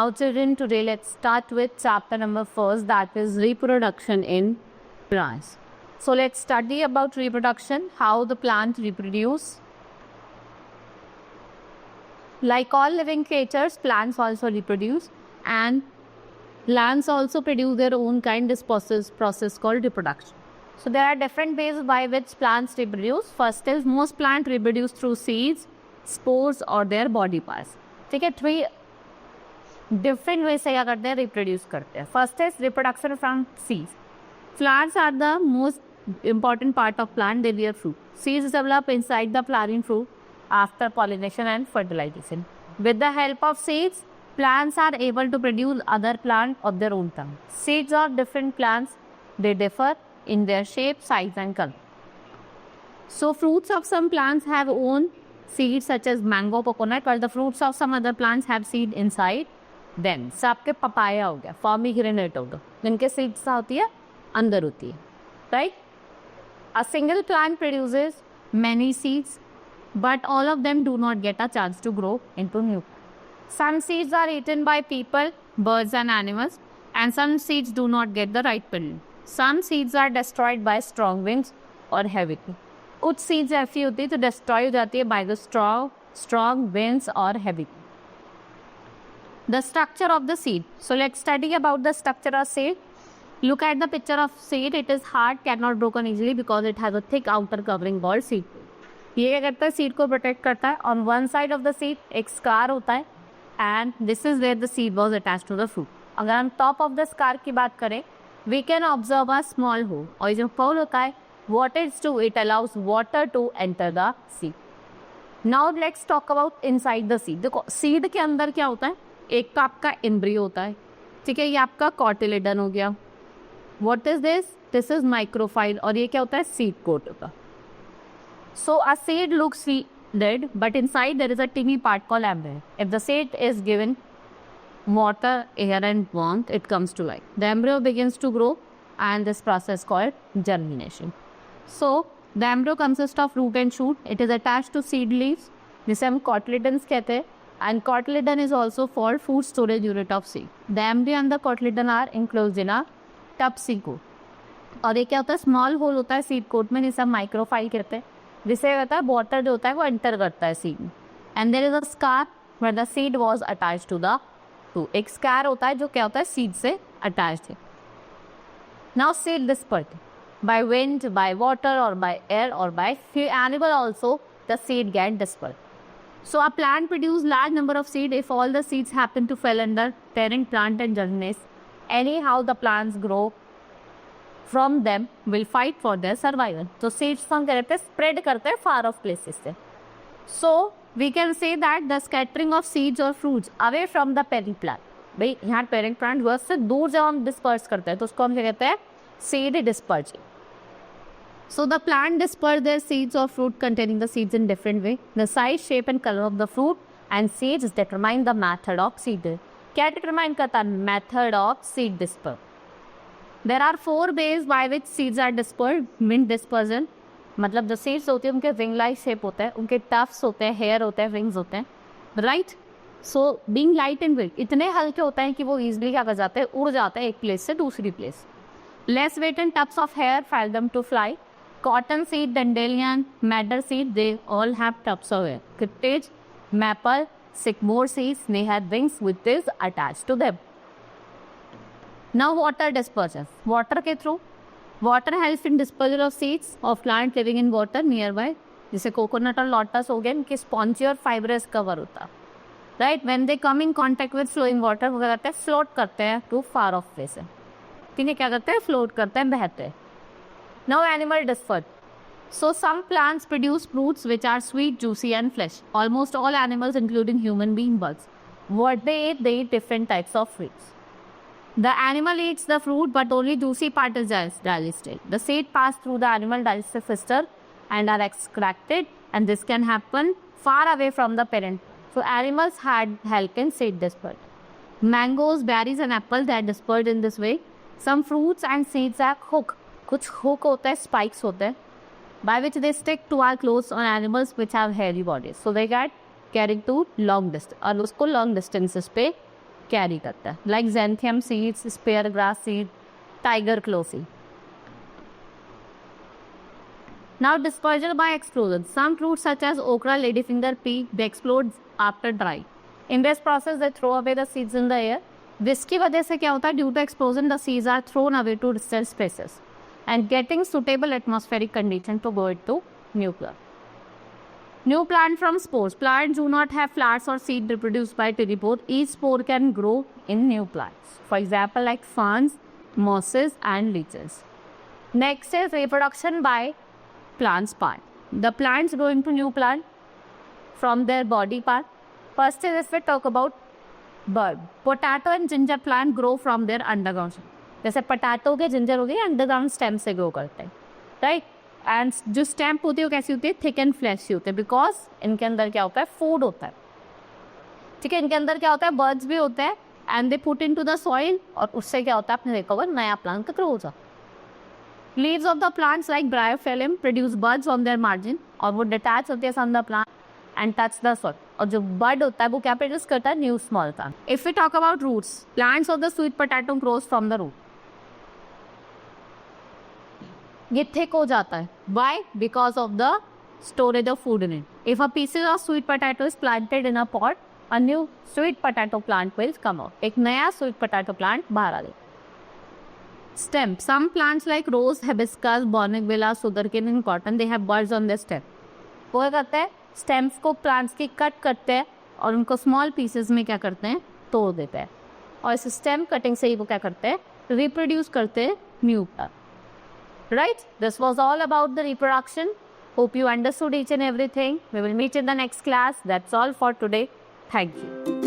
Now children, today let's start with chapter number 1, that is reproduction in plants. So let's study about reproduction, how the plant reproduce. Like all living creatures, plants also reproduce, and plants also produce their own kind of process called reproduction. So there are different ways by which plants reproduce. First is most plants reproduce through seeds, spores or their body parts. ठीक है, 3 different ways से क्या करते हैं, reproduce करते हैं. First is reproduction from seeds. Flowers are the most important part of plant. They bear fruit. Seeds develop inside the flowering fruit after pollination and fertilization. With the help of seeds, plants are able to produce other plants of their own kind. Seeds of different plants, they differ in their shape, size and color. So fruits of some plants have own seeds such as mango, coconut, while the fruits of some other plants have seed inside them. So आपके papaya हो गया, pomegranate हो गया, जिनके seeds होती है अंदर होती है, right? A single plant produces many seeds, but all of them do not get a chance to grow into new. Some seeds are eaten by people, birds and animals, and some seeds do not get the right pollen. Some seeds are destroyed by strong winds or heavy rain. कुछ seeds ऐसी होती है तो destroy हो जाती है by the strong winds or heavy rain. The structure of the seed. So let's study about the structure of seed. Look at the picture of seed. It is hard, cannot broken easily because it has a thick outer covering called seed. ये क्या करता है, seed को protect करता है. On one side of the seed एक scar होता है and this is where the seed was attached to the fruit. अगर हम टॉप ऑफ द स्कार की बात करें, we can observe a small hole, और जो होल होता है what is to it allows water to enter the seed. Now let's talk about inside the seed. देखो सीड के अंदर क्या होता है, एक तो आपका एम्ब्रियो होता है, ठीक है, ये आपका कॉटिलेडन हो गया. व्हाट इज दिस इज माइक्रोफाइल, और ये क्या होता है, सीड कोट होता है. So a seed looks dead, but inside there is a teeny part called embryo. If the seed is given water, air and warmth, it comes to life. The embryo begins to grow and this process called germination. So the embryo consists of root and shoot. It is attached to seed leaves, जिसे हम cotyledons कहते हैं, and cotyledon is also called food storage unit of seed. The embryo and the cotyledon are enclosed in a tub seed coat. और ये क्या होता है, small whole होता है सीड कोट में, जिसे हम माइक्रोफाइल कहते हैं, जिससे होता है वाटर जो होता है वो एंटर करता है सीड में. And there is a scar where the seed was attached to the fruit. एक स्कार होता है जो क्या होता है, सीड से अटैच्ड है. Now seed dispersed by wind, by water और बाय एयर और by few animal also the seed get dispersed. So a plant produce large number of seed if all the seeds happen to fell under parent plant and germinate. Anyhow the plants grow from them will fight for their survival. So seeds हम कहते हैं spread करते हैं far off places से. So we can say that the scattering of seeds or fruits away from the parent plant. भाई यहाँ parent plant वर्ष से दूर जब हम disperse करते हैं तो उसको हम क्या कहते हैं, seed dispersing. So the plant disperse their seeds or fruit containing the seeds in different way. The size, shape and color of the fruit and seeds determine the method of seed. क्या determine करता है, method of seed dispersal. There are 4 ways by which seeds are dispersed. Wind dispersion, मतलब जो seeds होती है उनके wing like shape होता है, उनके tufts होते हैं, hair होते हैं, wings होते हैं, right? So being light and weight, इतने हल्के होते हैं कि वो easily क्या कर जाते हैं, उड़ जाते हैं एक place से दूसरी place. Less weight and tufts of hair fail them to fly. Cotton seed, dandelion, madder seed, they all have tufts of hair. Cottage, maple, sycamore seeds, they have wings which is attached to them. Now water dispersion. Water के through, water helps in dispersal of seeds of plant living in water nearby. जैसे coconut और lotus हो गए, इनके spongy और fibrous cover होता है, right. When they come in contact with flowing water, वो क्या करते हैं, फ्लोट करते हैं टू फार ऑफ प्लेसेस. ठीक है, क्या करते हैं, फ्लोट करते हैं, बहते हैं. Now animal disperse. So some plants produce fruits which are sweet, juicy and fresh. Almost all animals including human being, bugs, what they eat different types of fruits. The animal eats the fruit, but only juicy part is digested. The seed pass through the animal digestive system and are extracted, and this can happen far away from the parent. So animals had help in seed dispersal. Mangoes, berries, and apples that dispersed in this way. Some fruits and seeds have hook. कुछ hook होता है, spikes होते हैं, by which they stick to our clothes on animals which have hairy bodies. So they get carried to long distance, और उसको long distances पे carry करता है, like xanthium seeds, spear grass seed, tiger claw seed. Now dispersal by explosion. Some fruits such as okra, ladyfinger, pea, they explode after drying. In this process, they throw away the seeds in the air. जिसकी वजह से क्या होता है? Due to explosion, the seeds are thrown away to distant spaces and getting suitable atmospheric condition to go into new plant. New plant from spores. Plants do not have flowers or seed reproduced by tripod. Each spore can grow in new plants. For example, like ferns, mosses, and leeches. Next is reproduction by plants part. The plants grow into new plant from their body part. First is if we talk about bulb. Potato and ginger plant grow from their underground. जैसे potato के ginger हो गए underground stem से grow करते हैं, right? And जो stem होती है वो कैसी होती है? Thick and fleshy होते हैं because इनके अंदर क्या होता है? Food होता है. ठीक है, इनके अंदर क्या होता है? Birds भी होते हैं and they put into the soil और उससे क्या होता है? आपने देखा होगा नया plant का grow हो जाता है. Leaves of the plants like bryophyllum produce buds on their margin और वो detach होते हैं from the plant and touch the soil. और जो bud होता है वो क्या produce करता है? New small plant. If we talk about roots, plants of the sweet potato grows from the root. ये thick हो जाता है. Why? Because of the storage of food in it. If a piece of sweet potato is planted in a pot, a new sweet potato plant will come out. एक नया sweet potato plant बाहर आ जाएगा. Stem. Some plants like rose, hibiscus, bougainvillea, sugarcane and cotton, they have buds on their stem. वो क्या करते हैं? Stems को plants की कट करते हैं और उनको small pieces में क्या करते हैं? तोड़ देते हैं. और इस stem cutting से ही वो क्या करते हैं? Reproduce करते हैं new plant. Right? This was all about the reproduction. Hope you understood each and everything. We will meet in the next class. That's all for today. Thank you.